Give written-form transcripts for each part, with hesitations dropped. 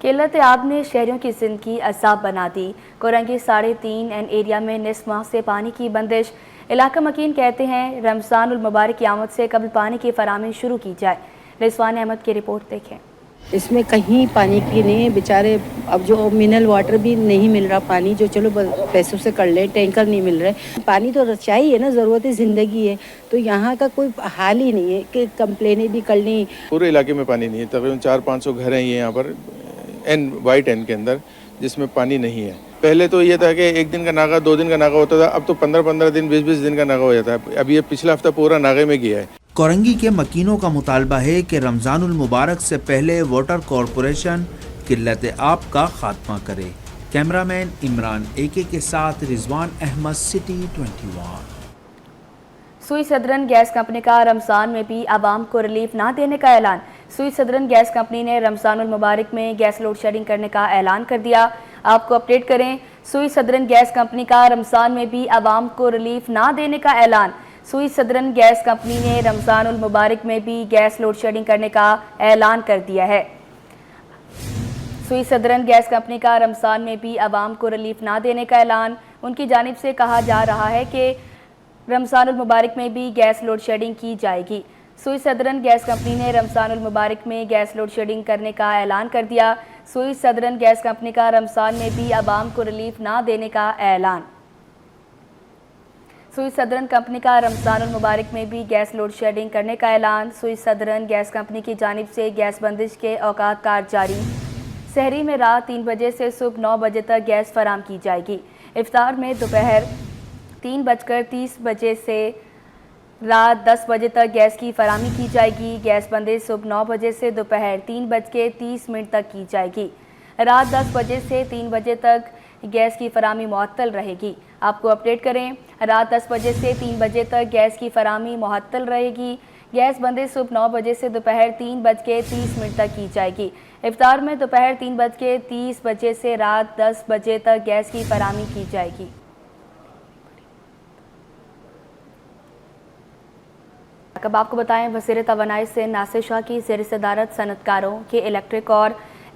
قلت آب نے شہریوں کی زندگی عذاب بنا دی۔ کورنگی 3.5 این ایریا میں نصف ماہ سے پانی کی بندش۔ علاقہ مکین کہتے ہیں رمضان المبارک کی آمد سے قبل پانی کی فراہمی شروع کی جائے۔ رضوان احمد کی رپورٹ دیکھیں۔ اس میں کہیں پانی کی نہیں، بیچارے اب جو منرل واٹر بھی نہیں مل رہا، پانی جو چلو پیسوں سے کر لیں، ٹینکر نہیں مل رہے، پانی تو چاہیے نا، ضرورت زندگی ہے، تو یہاں کا کوئی حال ہی نہیں ہے کہ کمپلینیں بھی کر لیں۔ پورے علاقے میں پانی نہیں ہے، تقریباً 400-500 گھر ہیں یہ یہاں پر وائٹ این کے اندر جس میں پانی نہیں ہے۔ پہلے تو یہ تھا کہ 1 دن کا ناغہ 2 دن کا ناغہ ہوتا تھا، اب تو 15 دن 20 دن کا ناغہ ہو جاتا ہے۔ اب یہ پچھلا ہفتہ پورا ناغے میں گیا ہے۔ کورنگی کے مکینوں کا مطالبہ ہے کہ رمضان المبارک سے پہلے واٹر کارپوریشن قلت آب کا خاتمہ کرے۔ کیمرہ مین عمران AK کے ساتھ رضوان احمد، سٹی 21۔ سوئی سدرن گیس کمپنی کا رمضان میں بھی عوام کو ریلیف نہ دینے کا اعلان۔ سوئی سدرن گیس کمپنی نے رمضان المبارک میں گیس لوڈ شیڈنگ کرنے کا اعلان کر دیا۔ آپ کو اپڈیٹ کریں، سوئی سدرن گیس کمپنی کا رمضان میں بھی عوام کو ریلیف نہ دینے کا اعلان۔ سوئی سدرن گیس کمپنی نے رمضان المبارک میں بھی گیس لوڈ شیڈنگ کرنے کا اعلان کر دیا ہے۔ سوئی سدرن گیس کمپنی کا رمضان میں بھی عوام کو ریلیف نہ دینے کا اعلان۔ ان کی جانب سے کہا جا رہا ہے کہ رمضان المبارک میں بھی گیس لوڈ شیڈنگ کی جائے گی۔ سوئی سدرن گیس کمپنی نے رمضان المبارک میں گیس لوڈ شیڈنگ کرنے کا اعلان کر دیا۔ سوئی سدرن گیس کمپنی کا رمضان میں بھی عوام کو ریلیف نہ دینے کا اعلان۔ سوئی سدرن کمپنی کا رمضان المبارک میں بھی گیس لوڈ شیڈنگ کرنے کا اعلان۔ سوئی سدرن گیس کمپنی کی جانب سے گیس بندش کے اوقات کار جاری۔ سحری میں رات 3 بجے سے صبح 9 بجے تک گیس فراہم کی جائے گی۔ افطار میں دوپہر 3:30 سے رات 10 بجے تک گیس کی فراہمی کی جائے گی۔ گیس بندش صبح 9 بجے سے دوپہر 3:30 تک کی جائے گی۔ رات 10 بجے سے 3 بجے تک گیس کی فراہمی معطل رہے گی۔ آپ کو اپڈیٹ کریں، رات 10 بجے سے 3 بجے تک گیس کی فراہمی معطل رہے گی۔ گیس بندش صبح 9 بجے سے دوپہر 3:30 تک کی جائے گی۔ افطار میں دوپہر 3:30 سے رات 10 بجے تک گیس کی فراہمی کی جائے گی۔ اب آپ کو بتائیں، وزیر توانائی سے ناصر شاہ کی زیر صدارت صنعت کاروں کے الیکٹرک اور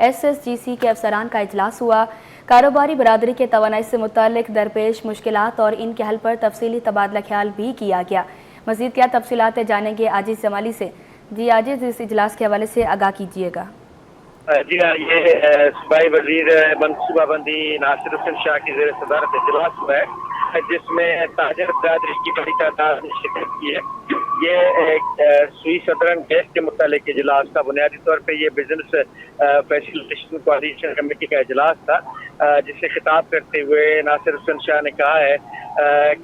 SSGC کے افسران کا اجلاس ہوا۔ کاروباری برادری کے توانائی سے متعلق درپیش مشکلات اور ان کے حل پر تفصیلی تبادلہ خیال بھی کیا گیا۔ مزید کیا تفصیلات جانیں گے عاجز جمالی سے۔ جی عاجز، اس اجلاس کے حوالے سے آگاہ کیجیے گا۔ جی ہاں، یہ صوبائی وزیر منصوبہ بندی ناصر حسین شاہ کی زیر صدارت اجلاس ہوا ہے، جس میں تاجر برادری کی بڑی تعداد نے شرکت کی ہے۔ یہ سوئی سدرن گیس کے متعلق اجلاس تھا۔ بنیادی طور پہ یہ بزنس فیسیلیٹیشن کوآرڈینیشن کمیٹی کا اجلاس تھا، جس سے خطاب کرتے ہوئے ناصر حسین شاہ نے کہا ہے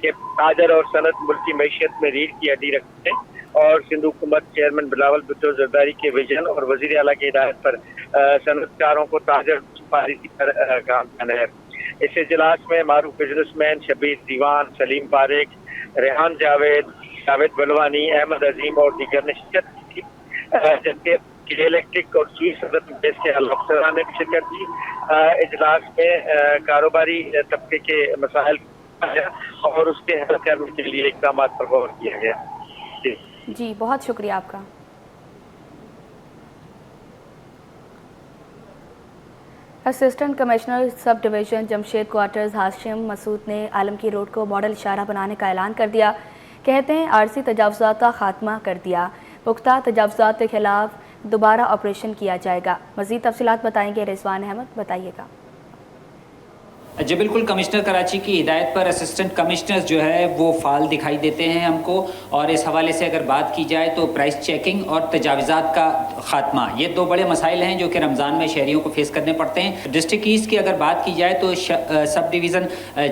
کہ تاجر اور صنعت ملکی معیشت میں ریڑھ کی ہڈی رکھتے ہیں، اور سندھ حکومت چیئرمین بلاول بھٹو زرداری کے ویژن اور وزیر اعلیٰ کی ہدایت پر صنعت کاروں کو تاجر پالیسی پر کام کرنا ہے۔ اس اجلاس میں معروف بزنس مین شبیر دیوان، سلیم پاریک، ریحان جاوید بلوانی، احمد عظیم اور دیگر نے شرکت کی، جبکہ الیکٹرک اور سوئی سدرن گیس کے افسران نے بھی شرکت کی۔ اجلاس میں کاروباری طبقے کے مسائل اور اس کے حل کرنے کے لیے اقدامات پر غور کیا گیا۔ جی بہت شکریہ آپ کا۔ Assistant commissioner sub division Jamshed quarters Hashim Masood نے عالمگیر روڈ کو ماڈل اشارہ بنانے کا اعلان کر دیا۔ کہتے ہیں عارضی تجاوزات کا خاتمہ کر دیا، پختہ تجاوزات کے خلاف دوبارہ آپریشن کیا جائے گا۔ مزید تفصیلات بتائیں گے رضوان احمد، بتائیے گا۔ جی بالکل، کمشنر کراچی کی ہدایت پر اسسٹنٹ کمشنرز جو ہے وہ فعال دکھائی دیتے ہیں ہم کو، اور اس حوالے سے اگر بات کی جائے تو پرائس چیکنگ اور تجاوزات کا خاتمہ، یہ 2 بڑے مسائل ہیں جو کہ رمضان میں شہریوں کو فیس کرنے پڑتے ہیں۔ ڈسٹرکٹ ایسٹ کی اگر بات کی جائے تو سب ڈویژن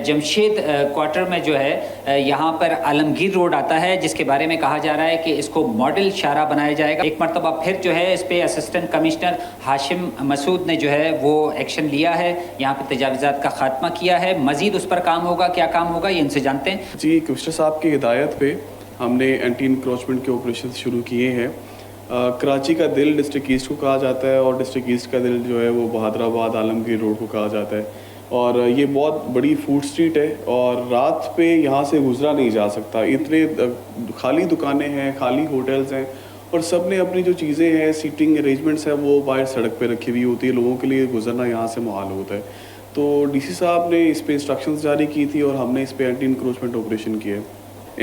جمشید کوارٹر میں جو ہے یہاں پر عالمگیر روڈ آتا ہے، جس کے بارے میں کہا جا رہا ہے کہ اس کو ماڈل شارع بنایا جائے گا۔ ایک مرتبہ پھر جو ہے اس پہ اسسٹنٹ کمشنر ہاشم مسعود نے جو ہے وہ ایکشن لیا ہے، یہاں پہ تجاوزات کا خاتمہ کیا ہے۔ مزید اس پر کام ہوگا، کیا کام ہوگا یہ ان سے جانتے ہیں۔ جی، کمشنر صاحب کی ہدایت پہ ہم نے اینٹی انکروچمنٹ کے آپریشن شروع کیے ہیں۔ کراچی کا دل ڈسٹرکٹ ایسٹ کو کہا جاتا ہے، اور ڈسٹرکٹ ایسٹ کا دل جو ہے وہ بہادر آباد عالمگیر روڈ کو کہا جاتا ہے، اور یہ بہت بڑی فوڈ اسٹریٹ ہے، اور رات پہ یہاں سے گزرا نہیں جا سکتا، اتنے خالی دکانیں ہیں، خالی ہوٹلز ہیں، اور سب نے اپنی جو چیزیں ہیں سیٹنگ ارینجمنٹس ہے وہ باہر سڑک پہ رکھی ہوئی ہوتی ہے, لوگوں کے لیے گزرنا یہاں سے محال ہوتا ہے. تو ڈی سی صاحب نے اس پہ انسٹرکشنز جاری کی تھی اور ہم نے اس پہ اینٹی انکروچمنٹ آپریشن کیا ہے.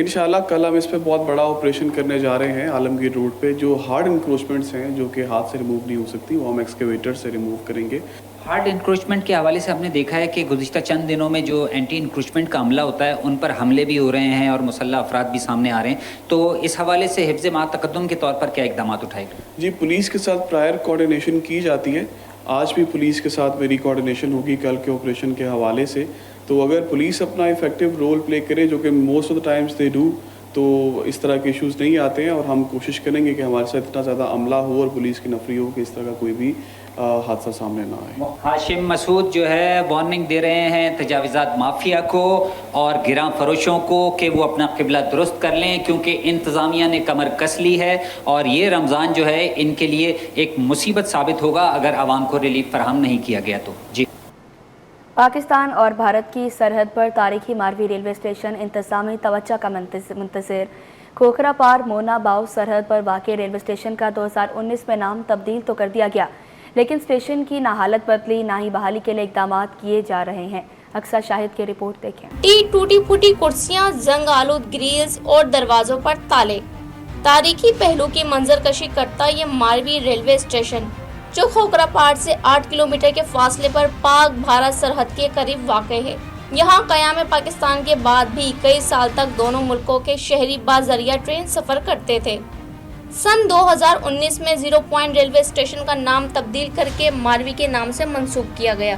انشاءاللہ کل ہم اس پہ بہت بڑا آپریشن کرنے جا رہے ہیں عالمگیر روڈ پہ. جو ہارڈ انکروچمنٹس ہیں جو کہ ہاتھ سے ریموو نہیں ہو سکتی وہ ہم ایکسکیویٹر سے ریموو کریں گے. ہارڈ انکروچمنٹ کے حوالے سے ہم نے دیکھا ہے کہ گزشتہ چند دنوں میں جو اینٹی انکروچمنٹ کا عملہ ہوتا ہے ان پر حملے بھی ہو رہے ہیں اور مسلح افراد بھی سامنے آ رہے ہیں, تو اس حوالے سے حفظ ما تقدم کے طور پر کیا اقدامات اٹھائے گئے؟ جی, پولیس کے ساتھ پرائر کوارڈینیشن کی جاتی ہے. آج بھی پولیس کے ساتھ میری کوارڈینیشن ہوگی کل کے آپریشن کے حوالے سے. تو اگر پولیس اپنا افیکٹو رول پلے کرے, جو کہ most of the times they do, تو اس طرح کے ایشوز نہیں آتے ہیں. اور ہم کوشش کریں گے کہ ہمارے ساتھ اتنا زیادہ عملہ ہو اور پولیس کی نفری ہو کہ اس طرح کا کوئی بھی حادثہ سامنے نہ آئے. ہاشم مسعود جو ہے وارننگ دے رہے ہیں تجاوزات مافیا کو اور گراں فروشوں کو کہ وہ اپنا قبلہ درست کر لیں, کیونکہ انتظامیہ نے کمر کس لی ہے اور یہ رمضان جو ہے ان کے لیے ایک مصیبت ثابت ہوگا اگر عوام کو ریلیف فراہم نہیں کیا گیا تو. جی, پاکستان اور بھارت کی سرحد پر تاریخی ماروی ریلوے اسٹیشن انتظامی توجہ کا منتظر. کھوکھرا پار مونا باؤ سرحد پر واقع ریلوے اسٹیشن کا 2019 میں نام تبدیل تو کر دیا گیا, لیکن اسٹیشن کی نہ حالت بدلی نہ ہی بحالی کے لیے اقدامات کیے جا رہے ہیں. اکثر شاہد کی رپورٹ دیکھیں. ٹوٹی پھوٹی کرسیاں, زنگ آلود گریلز اور دروازوں پر تالے. تاریخی پہلو کی منظر کشی کرتا یہ ماروی ریلوے اسٹیشن جو کھوکھرا پار سے 8 کلومیٹر کے فاصلے پر پاک بھارت سرحد کے قریب واقع ہے. یہاں قیام پاکستان کے بعد بھی کئی سال تک دونوں ملکوں کے شہری باذریعہ ٹرین سفر کرتے تھے. سن 2019 میں 0 پوائنٹ ریلوے اسٹیشن کا نام تبدیل کر کے ماروی کے نام سے منسوب کیا گیا,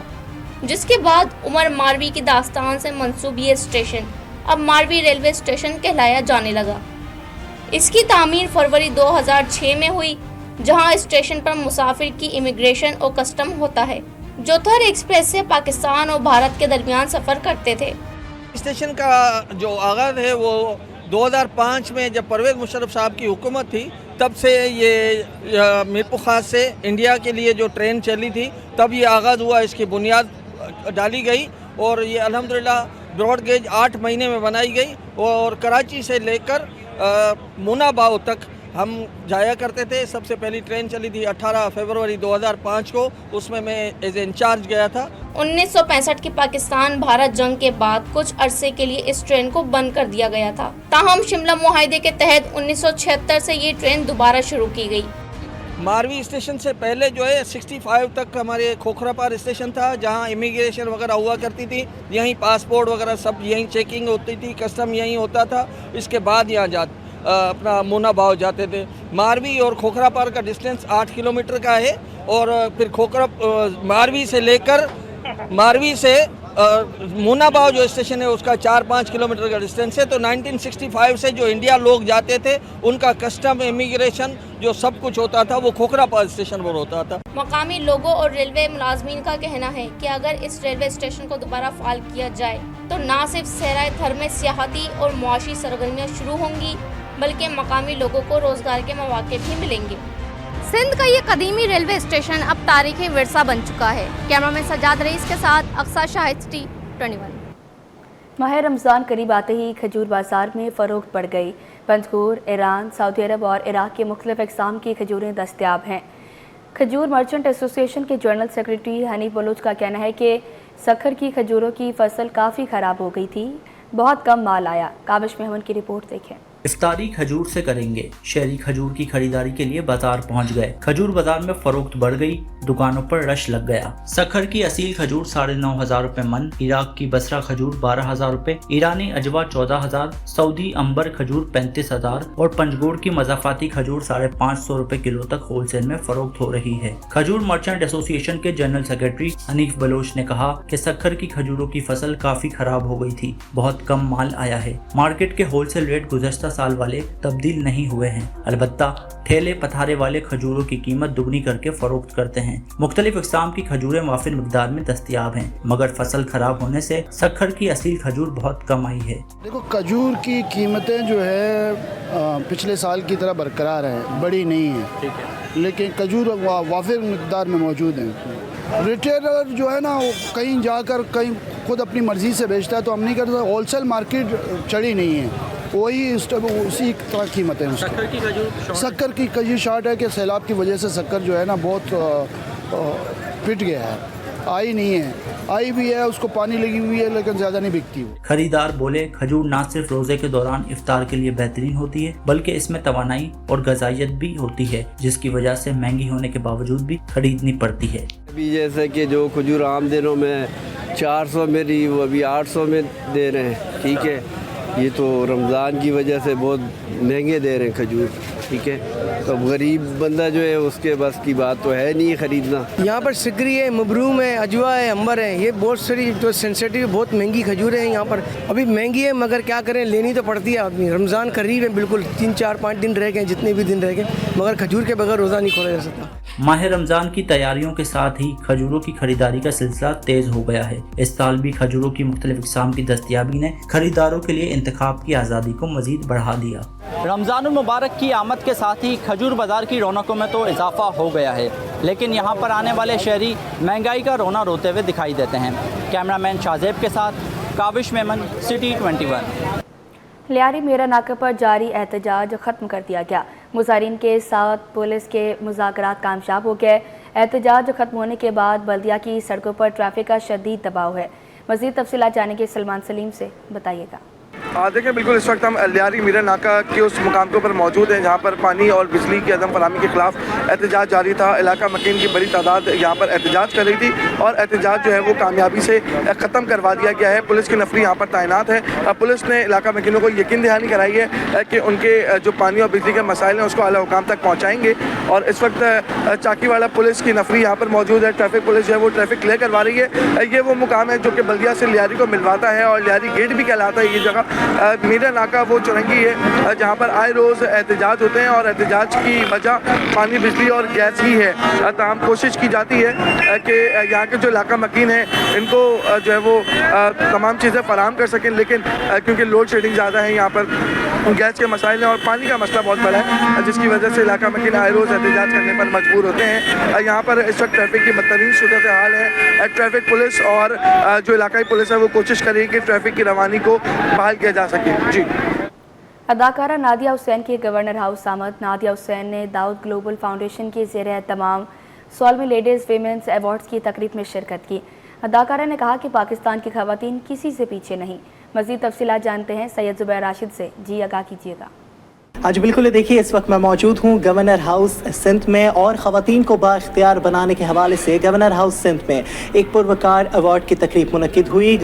جس کے بعد عمر ماروی کی داستان سے منسوب یہ اسٹیشن اب ماروی ریلوے اسٹیشن کہلایا جانے لگا. اس کی تعمیر فروری 2006 میں ہوئی, جہاں اسٹیشن پر مسافر کی امیگریشن اور کسٹم ہوتا ہے جو تھر ایکسپریس سے پاکستان اور بھارت کے درمیان سفر کرتے تھے. اسٹیشن کا جو آغاز ہے وہ 2005 میں جب پرویز مشرف صاحب کی حکومت تھی تب سے یہ میرپور خاص سے انڈیا کے لیے جو ٹرین چلی تھی تب یہ آغاز ہوا, اس کی بنیاد ڈالی گئی اور یہ الحمدللہ براڈ گیج 8 مہینے میں بنائی گئی. اور کراچی سے لے کر مونا باؤ تک ہم جایا کرتے تھے. سب سے پہلی ٹرین چلی تھی 18 فروری 2005 کو, اس میں ایز اے انچارج گیا تھا. 1965 کی پاکستان بھارت جنگ کے بعد کچھ عرصے کے لیے اس ٹرین کو بند کر دیا گیا تھا, تاہم شملہ معاہدے کے تحت 1976 سے یہ ٹرین دوبارہ شروع کی گئی. ماروی اسٹیشن سے پہلے جو ہے 65 تک ہمارے کھوکھرا پار اسٹیشن تھا, جہاں امیگریشن وغیرہ ہوا کرتی تھی, یہیں پاسپورٹ وغیرہ سب یہیں چیکنگ ہوتی تھی, کسٹم یہیں ہوتا تھا. اس کے بعد یہاں اپنا مونا باؤ جاتے تھے. ماروی اور کھوکھرا پار کا ڈسٹینس 8 کلومیٹر کا ہے, اور پھر ماروی سے لے کر سے مونا باؤ جو اسٹیشن ہے اس کا 4-5 کلومیٹر کا ڈسٹینس ہے. تو 1965 سے جو انڈیا لوگ جاتے تھے ان کا کسٹم امیگریشن جو سب کچھ ہوتا تھا وہ کھوکھرا پار اسٹیشن پر ہوتا تھا. مقامی لوگوں اور ریلوے ملازمین کا کہنا ہے کہ اگر اس ریلوے اسٹیشن کو دوبارہ فعال کیا جائے تو نہ صرف صحرائے تھر میں سیاحتی اور معاشی سرگرمیاں شروع ہوں گی بلکہ مقامی لوگوں کو روزگار کے مواقع بھی ملیں گے. سندھ کا یہ قدیمی ریلوے اسٹیشن اب تاریخی ورثہ بن چکا ہے. کیمرہ مین سجاد رئیس کے ساتھ اقصیٰ شاہد T21. ماہ رمضان قریب آتے ہی کھجور بازار میں فروخت بڑھ گئی. پنجگور، ایران، سعودی عرب اور عراق کے مختلف اقسام کی کھجوریں دستیاب ہیں. کھجور مرچنٹ ایسوسی ایشن کے جنرل سیکرٹری حنیف بلوچ کا کہنا ہے کہ سکھر کی کھجوروں کی فصل کافی خراب ہو گئی تھی, بہت کم مال آیا. کابش محمد کی رپورٹ دیکھیں. افطاری کھجور سے کریں گے. شہری کھجور کی خریداری کے لیے بازار پہنچ گئے. کھجور بازار میں فروخت بڑھ گئی, دکانوں پر رش لگ گیا. سکھر کی اصیل کھجور 9,500 روپے من, عراق کی بصرہ کھجور 12,000 روپے, ایرانی اجوا 14,000, سعودی امبر کھجور 35,000 اور پنجگور کی مضافاتی کھجور 550 روپے کلو تک ہول سیل میں فروخت ہو رہی ہے. کھجور مرچنٹ ایسوسی ایشن کے جنرل سیکرٹری حنیف بلوچ نے کہا کہ سکھر کی کھجوروں کی فصل کافی خراب ہو گئی تھی, بہت کم مال آیا ہے. مارکیٹ کے ہول سیل ریٹ گزشتہ سال والے تبدیل نہیں ہوئے ہیں, البتہ ٹھیلے پتھارے والے کھجوروں کی قیمت دگنی کر کے فروخت کرتے ہیں. مختلف اقسام کی کھجوریں وافر مقدار میں دستیاب ہیں, مگر فصل خراب ہونے سے سکھر کی اصیل کھجور بہت کم آئی ہے. دیکھو کھجور کی قیمتیں جو ہے پچھلے سال کی طرح برقرار ہیں, بڑی نہیں ہیں, لیکن کھجور وافر مقدار میں موجود ہیں. ریٹیلر جو ہے نا وہ کہیں جا کر کہیں خود اپنی مرضی سے بیچتا ہے, تو ہم نہیں کرتے. ہول سیل مارکیٹ چڑھی نہیں ہے, वही उसी तरह कीमत है उसकी। शक्कर की खजूर शक्कर की खजूर शॉर्ट है कि सैलाब की वजह से शक्कर जो है ना बहुत पिट गया है, आई नहीं है, आई भी है उसको पानी लगी हुई है लेकिन ज़्यादा नहीं बिकती वो। खरीदार बोले खजूर न सिर्फ रोजे के दौरान इफ्तार के लिए बेहतरीन होती है बल्कि इसमें तवानाई और गजाइत भी होती है, जिसकी वजह से महंगी होने के बावजूद भी खरीदनी पड़ती है। अभी जैसे कि जो खजूर आम दिनों में 400 में रही वो अभी 800 में दे रहे हैं, ठीक है। ये तो रमज़ान की वजह से बहुत महंगे दे रहे हैं खजूर, ठीक है। तो गरीब बंदा जो है उसके बस की बात तो है नहीं खरीदना। यहाँ पर सिकरी है, मबरूम है, अजवा है, अंबर है, ये बहुत सारी जो सेंसिटिव बहुत महंगी खजूरें हैं यहाँ पर। अभी महंगी है मगर क्या करें, लेनी तो पड़ती है आदमी। रमज़ान करीब है, बिल्कुल 3 4 5 दिन रह गए, जितने भी दिन रह गए, मगर खजूर के बगैर रोज़ा नहीं खोला जा सकता। माह रमज़ान की तैयारियों के साथ ही खजूरों की खरीदारी का सिलसिला तेज हो गया है। इस साल भी खजूरों की मुख्तलिफ इक़साम की दस्तयाबी ने खरीदारों के लिए इंतखाब की आज़ादी को मज़ीद बढ़ा दिया। रमज़ानुल मुबारक की आमद के साथ ही खजूर बाज़ार की रौनकों में तो इजाफा हो गया है, लेकिन यहाँ पर आने वाले शहरी महंगाई का रोना रोते हुए दिखाई देते हैं। कैमरामैन शाहजेब के साथ काविश मेमन, सिटी 21। लियारी मेरा नाका पर जारी एहतजाज ख़त्म कर दिया गया। मुजाहिरीन के साथ पुलिस के मुज़ाकरात कामयाब हो गए। एहतजाज ख़त्म होने के बाद बल्दिया की सड़कों पर ट्रैफिक का शदीद दबाव है। मज़ीद तफसीलात जानेंगे सलमान सलीम से, बताइएगा। देखिए बिल्कुल इस वक्त हम लियारी मीरा नाका के उस मुकाम के ऊपर मौजूद हैं जहाँ पर पानी और बिजली की अदम फराहमी के खिलाफ एहतजाज जारी था। इलाका मकीन की बड़ी तादाद यहाँ पर एहतजाज कर रही थी और एहतजाज जो है वो कामयाबी से ख़त्म करवा दिया गया है। पुलिस की नफरी यहाँ पर तैनात है। पुलिस ने इलाका मकीनों को यकीन दहानी कराई है कि उनके जो पानी और बिजली के मसाइल हैं उसको आला हुकाम तक पहुँचाएँगे। और इस वक्त चाकीवाला पुलिस की नफरी यहाँ पर मौजूद है। ट्रैफिक पुलिस जो है वो ट्रैफिक क्लियर करवा रही है। ये वो मुकाम है जो कि बल्दिया से लियारी को मिलवाता है और लियारी गेट भी कहलाता है। ये जगह मीरा नाका वो चुरंगी है जहाँ पर आए रोज़ एहतजाज होते हैं और एहतजाज की वजह पानी, बिजली और गैस ही है। तमाम कोशिश की जाती है कि यहाँ के जो इलाका मकीन है इनको जो है वो तमाम चीज़ें फराहम कर सकें, लेकिन क्योंकि लोड शेडिंग ज़्यादा है यहाँ पर, गैस के मसाइल हैं और पानी का मसला बहुत बड़ा है, जिसकी वजह से इलाका मकीन आए रोज़ एहतजाज करने पर मजबूर होते हैं। यहाँ पर इस वक्त ट्रैफिक की बदतरीन सूरत हाल है। ट्रैफिक पुलिस और जो इलाकाई पुलिस है वो कोशिश करेगी कि ट्रैफिक की रवानी को बहाल किया जा सके। जी। अदाकारा नादिया हुसैन की गवर्नर हाउस आमद। नादिया हुसैन ने दाऊद ग्लोबल फाउंडेशन के ज़ेर तमाम सॉल्मी लेडीज़ वीमेंस अवार्ड्स की तकरीब में शिरकत की। अदाकारा ने कहा कि पाकिस्तान की ख़वातीन किसी से पीछे नहीं। मज़ीद तफसीलात जानते हैं सैयद ज़ुबैर राशिद से। जी आगाह कीजिएगा। आज बिल्कुल देखिए इस वक्त मैं मौजूद हूँ गवर्नर हाउस सिंध में और ख़वातीन को बाख्तियार बनाने के हवाले से गवर्नर हाउस सिंध में एक पुरवकार अवार्ड की तकरीब मुनक्किद हुई।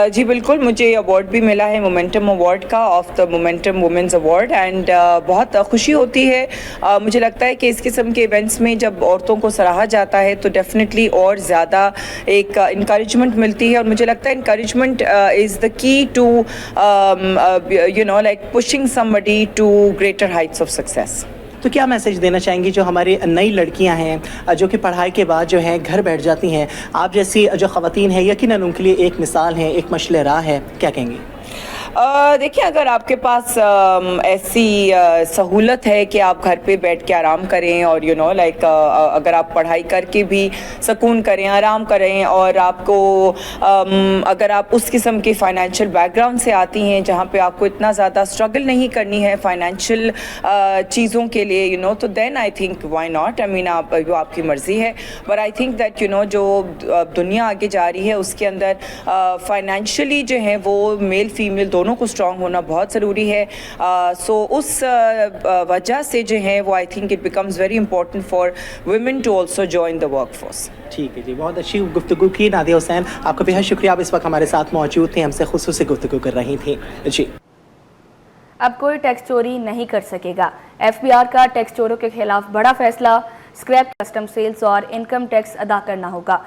जी बिल्कुल, मुझे अवार्ड भी मिला है मोमेंटम अवार्ड का, of the momentum women's award, and बहुत खुशी होती है। मुझे लगता है कि इस किस्म के इवेंट्स में जब औरतों को सराहा जाता है तो डेफिनेटली और ज़्यादा एक इंकरेजमेंट मिलती है और मुझे लगता है encouragement is the key to you know like pushing somebody to greater heights of success. तो क्या मैसेज देना चाहेंगी जो हमारी नई लड़कियां हैं जो कि पढ़ाई के बाद जो हैं घर बैठ जाती हैं, आप जैसी जो ख़वातीन हैं यकीनन उनके लिए एक मिसाल है, एक मशले राह है, क्या कहेंगी? देखिए, अगर आपके पास ऐसी सहूलत है कि आप घर पे बैठ के आराम करें और यू नो लाइक अगर आप पढ़ाई करके भी सुकून करें, आराम करें और आपको अगर आप उस किस्म के फाइनेंशियल बैकग्राउंड से आती हैं जहाँ पे आपको इतना ज़्यादा स्ट्रगल नहीं करनी है फाइनेंशियल चीज़ों के लिए यू नो, तो then I think why not. I mean आप वो आपकी मर्ज़ी है, but I think that you know जो दुनिया आगे जा रही है उसके अंदर फाइनेंशियली जो है वो मेल फीमेल दोनों को स्ट्रॉन्ग होना बहुत ज़रूरी है। सो उस वजह से जो है वो I think it becomes very important for women to also join the work force. ठीक है जी, बहुत अच्छी गुफ्तगू की नादिया हुसैन, आपका बेहद शुक्रिया। आप इस वक्त हमारे साथ मौजूद थे, हमसे खुसूसी गुफ्तगू कर रही थी जी। अब कोई टैक्स चोरी नहीं कर सकेगा। FBR का टैक्स चोरों के खिलाफ बड़ा फैसला, स्क्रैप, कस्टम सेल्स और इनकम टैक्स अदा करना होगा।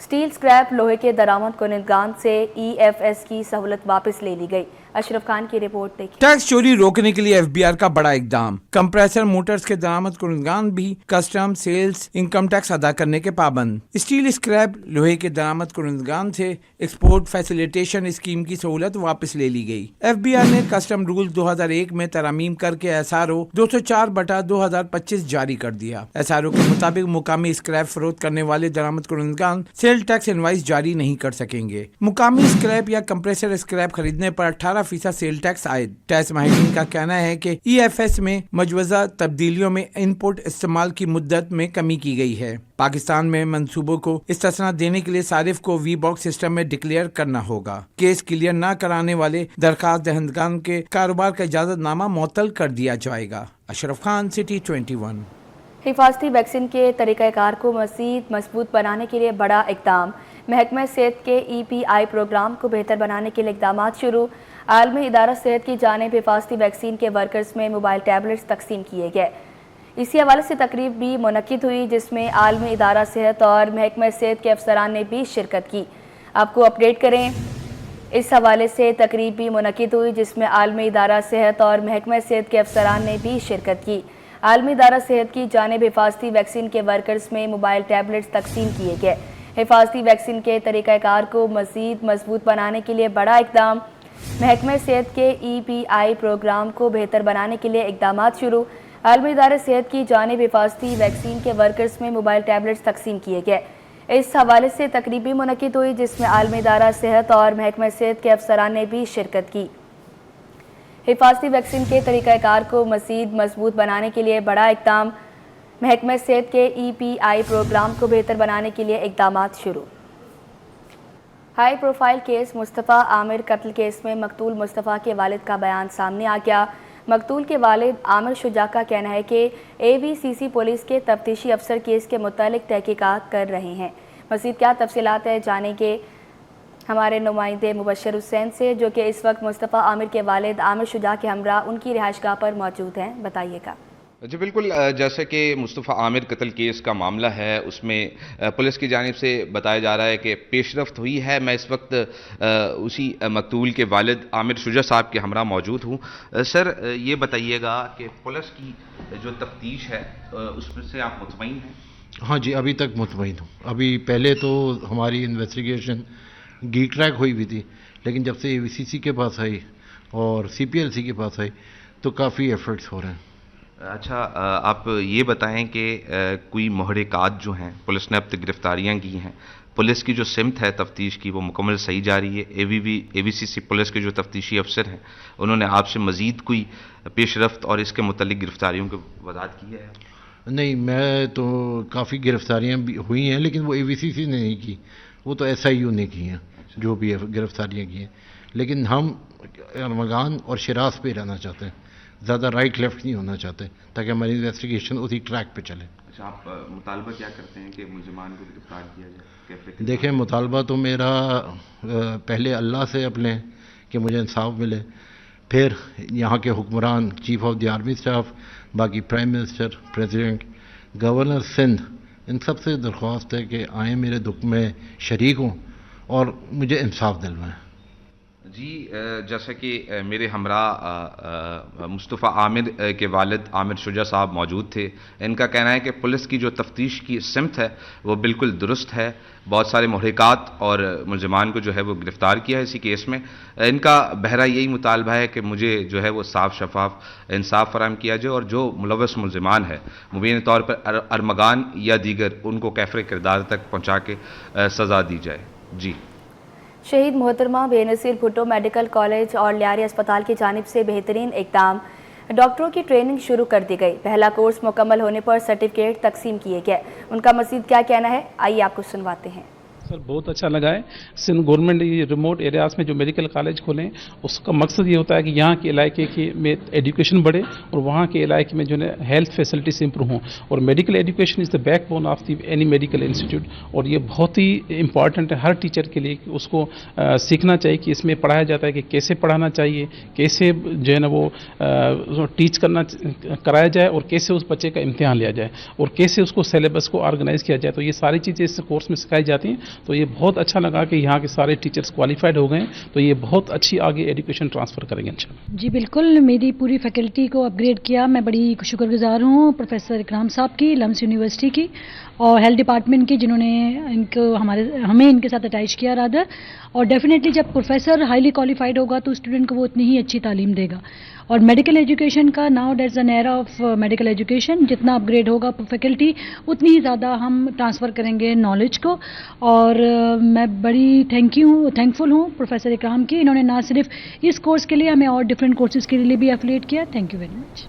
स्टील, स्क्रैप, लोहे के दरामद कुनिंदगान से EFS की सहूलत वापस ले ली गई। अशरफ खान की रिपोर्ट देखिए। टैक्स चोरी रोकने के लिए FBR का बड़ा इकदाम। कंप्रेसर मोटर्स के दरामद कुनिंदगान भी कस्टम, सेल्स, इनकम टैक्स अदा करने के पाबंद। स्टील, स्क्रैप, लोहे के दरामद कुनिंदगान से एक्सपोर्ट फैसिलिटेशन स्कीम की सहूलत वापस ले ली गई। FBR ने कस्टम रूल 2001 में तरमीम करके SRO 204/2025 जारी कर दिया। SRO के मुताबिक मुकामी स्क्रैप फरोख्त करने वाले दरामद कुनिंदगान सेल टैक्स इनवाइस जारी नहीं कर सकेंगे। मुकामी स्क्रैप या कंप्रेसर स्क्रैप खरीदने पर 18 18% सेल टैक्स आयद। टैक्स माहिरीन का कहना है कि EFS में मजवज़ा तब्दीलियों में इनपुट इस्तेमाल की मुद्दत में कमी की गई है। पाकिस्तान में मंसूबों को इस्तिस्ना देने के लिए सारिफ को V-Box सिस्टम में डिक्लेयर करना होगा। केस क्लियर न कराने वाले दरखास्त दहंदगान के कारोबार का इजाज़तनामा मुअत्तल कर दिया जाएगा। अशरफ खान, सिटी 21। हिफाजती वैक्सीन के तरीक़ाकार को मज़ीद मजबूत बनाने के लिए बड़ा इक़दाम। महकमा सेहत के EPI प्रोग्राम को बेहतर बनाने के लिए इक़दामात शुरू। आलमी इदारा सेहत की जानिब हिफाजती वैक्सीन के वर्कर्स में मोबाइल टैबलेट्स तकसीम किए गए। इसी हवाले से तकरीब भी मुनक्किद हुई जिसमें आलमी इदारा सेहत और महकमा सेहत के अफसरान ने भी शिरकत की। आपको अपडेट करें, इस हवाले से तकरीब भी मुनक्किद हुई जिसमें आलमी इदारा सेहत और महकमा सेहत के अफसरान ने भी शिरकत की। आलमी इदारा सेहत की जानिब हिफाजती वैक्सीन के वर्कर्स में मोबाइल टैबलेट्स तकसीम किए गए। हिफाजती वैक्सीन के तरीक़ाकार को मज़ीद मजबूत बनाने के लिए बड़ा इक़दाम। महकमा सेहत के EPI प्रोग्राम को बेहतर बनाने के लिए इक़दामात शुरू। आलमी इदारा सेहत की जानिब हिफाजती वैक्सीन के वर्कर्स में मोबाइल टैबलेट्स तकसीम किए गए। इस हवाले से तकरीब भी मुनक्किद हुई जिसमें आलमी इदारा सेहत और महकमा सेहत के अफसरान ने भी शिरकत की। हिफाजती वैक्सीन के तरीक़ाकार को मज़ीद मजबूत बनाने के लिए बड़ा इक़दाम। महकमा सेहत के EPI प्रोग्राम को बेहतर बनाने के लिए इक़दामात शुरू। High profile case Mustafa Aamir कत्ल केस में मकतूल मुस्तफ़ा के वालिद का बयान सामने आ गया। मकतूल के वालिद आमिर शुजा का कहना है कि AVCC पुलिस के तफ्तीशी अफसर केस के मुतालिक तहकीकात कर रहे हैं। मज़ीद क्या तफसीलात है जानेंगे हमारे नुमाइंदे मुबशर हुसैन से, जो कि इस वक्त मुस्तफ़ा आमिर के वालिद आमिर शुजा के हमरा उनकी रिहाइशगाह पर मौजूद हैं। बताइएगा। जी बिल्कुल, जैसे कि मुस्तफ़ा आमिर कत्ल केस का मामला है उसमें पुलिस की जानिब से बताया जा रहा है कि पेशरफ्त हुई है। मैं इस वक्त उसी मकतूल के वालिद आमिर शुजा साहब के हमरा मौजूद हूँ। सर ये बताइएगा कि पुलिस की जो तफ्तीश है उसमें से आप मुतमईन हैं? हाँ जी, अभी तक मुतमईन हूँ। अभी पहले तो हमारी इन्वेस्टिगेशन गीक ट्रैक हुई भी थी, लेकिन जब से AVCC के पास आई और CPLC के पास आई तो काफ़ी एफर्ट्स हो रहे हैं। अच्छा, आप ये बताएं कि कोई महरिकात जो हैं पुलिस ने अब तक गिरफ्तारियां की हैं, पुलिस की जो सिमत है तफ्तीश की वो मुकम्मल सही जा रही है? AVCC पुलिस के जो तफ्तीशी अफसर हैं उन्होंने आपसे मज़ीद कोई पेशरफ्त और इसके मुतल्लिक गिरफ्तारियों की वज़ाहत की है? नहीं, मैं तो काफ़ी गिरफ्तारियाँ भी हुई हैं, लेकिन वो AVCC ने नहीं की, वो तो SIU ने की हैं जो भी गिरफ्तारियाँ की हैं। लेकिन हम अरमगान और शिराज पे रहना चाहते हैं, ज़्यादा राइट लेफ्ट नहीं होना चाहते, ताकि हमारी इन्वेस्टिगेशन उसी ट्रैक पे चले। अच्छा, आप मुतालबा क्या करते हैं कि मुलज़मान को गिरफ्तार किया जाए? देखें, मुतालबा तो मेरा पहले अल्लाह से अपने कि मुझे इंसाफ मिले, फिर यहाँ के हुक्मरान, chief of the army staff, बाकी prime minister, president, governor Sindh, इन सब से दरख्वास्त है कि आए मेरे दुख में शरीक हों और मुझे इंसाफ दिलवाएँ। जी, जैसा कि मेरे हमरा मुस्तफ़ा आमिर के वालिद आमिर शुजा साहब मौजूद थे, इनका कहना है कि पुलिस की जो तफ्तीश की सिमत है वो बिल्कुल दुरुस्त है। बहुत सारे महरिकात और मुलज़मान को जो है वो गिरफ़्तार किया है इसी केस में। इनका बहरा यही मुतालबा है कि मुझे जो है वो साफ शफाफ इंसाफ फराहम किया जाए और जो मुलव्वस मुलज़मान है मुबीन तौर पर अरमगान या दीगर उनको कैफ़रे किरदार तक पहुँचा के सज़ा दी जाए। जी। शहीद मोहतरमा बेनज़ीर भुट्टो मेडिकल कॉलेज और लियारी अस्पताल की जानिब से बेहतरीन इक़दाम। डॉक्टरों की ट्रेनिंग शुरू कर दी गई। पहला कोर्स मुकम्मल होने पर सर्टिफिकेट तकसीम किए गए। उनका मज़ीद क्या कहना है, आइए आपको सुनवाते हैं। सर बहुत अच्छा लगा है। सिंध गवर्नमेंट ये रिमोट एरियाज़ में जो मेडिकल कॉलेज खोलें उसका मकसद ये होता है कि यहाँ के इलाके के में एजुकेशन बढ़े और वहाँ के इलाके में जो है हेल्थ फैसिलिटीज इंप्रूव हों। और medical education is the backbone of the any medical institute, और ये बहुत ही इंपॉर्टेंट है हर टीचर के लिए कि उसको सीखना चाहिए कि इसमें पढ़ाया जाता है कि कैसे पढ़ाना चाहिए, कैसे जो है ना वो टीच कराया जाए और कैसे उस बच्चे का इम्तिहान लिया जाए और कैसे उसको सिलेबस को ऑर्गेनाइज किया जाए। तो ये सारी चीज़ें इस कोर्स में सिखाई जाती हैं। तो ये बहुत अच्छा लगा कि यहाँ के सारे टीचर्स क्वालिफाइड हो गए, तो ये बहुत अच्छी आगे एजुकेशन ट्रांसफ़र करेंगे इंशाल्लाह। जी बिल्कुल, मेरी पूरी फैकल्टी को अपग्रेड किया। मैं बड़ी शुक्रगुजार हूँ प्रोफेसर इकराम साहब की, लम्स यूनिवर्सिटी की और हेल्थ डिपार्टमेंट की, जिन्होंने हमें इनके साथ अटैच किया रादर। और डेफिनेटली जब प्रोफेसर हाईली क्वालिफाइड होगा तो स्टूडेंट को वो उतनी ही अच्छी तालीम देगा। और मेडिकल एजुकेशन का now that's an era of medical education, जितना अपग्रेड होगा फैकल्टी उतनी ही ज़्यादा हम ट्रांसफ़र करेंगे नॉलेज को। और मैं बड़ी थैंकफुल हूँ प्रोफेसर इकराम की, इन्होंने ना सिर्फ इस कोर्स के लिए हमें और डिफरेंट कोर्सेज़ के लिए भी एफिलिएट किया। Thank you very much.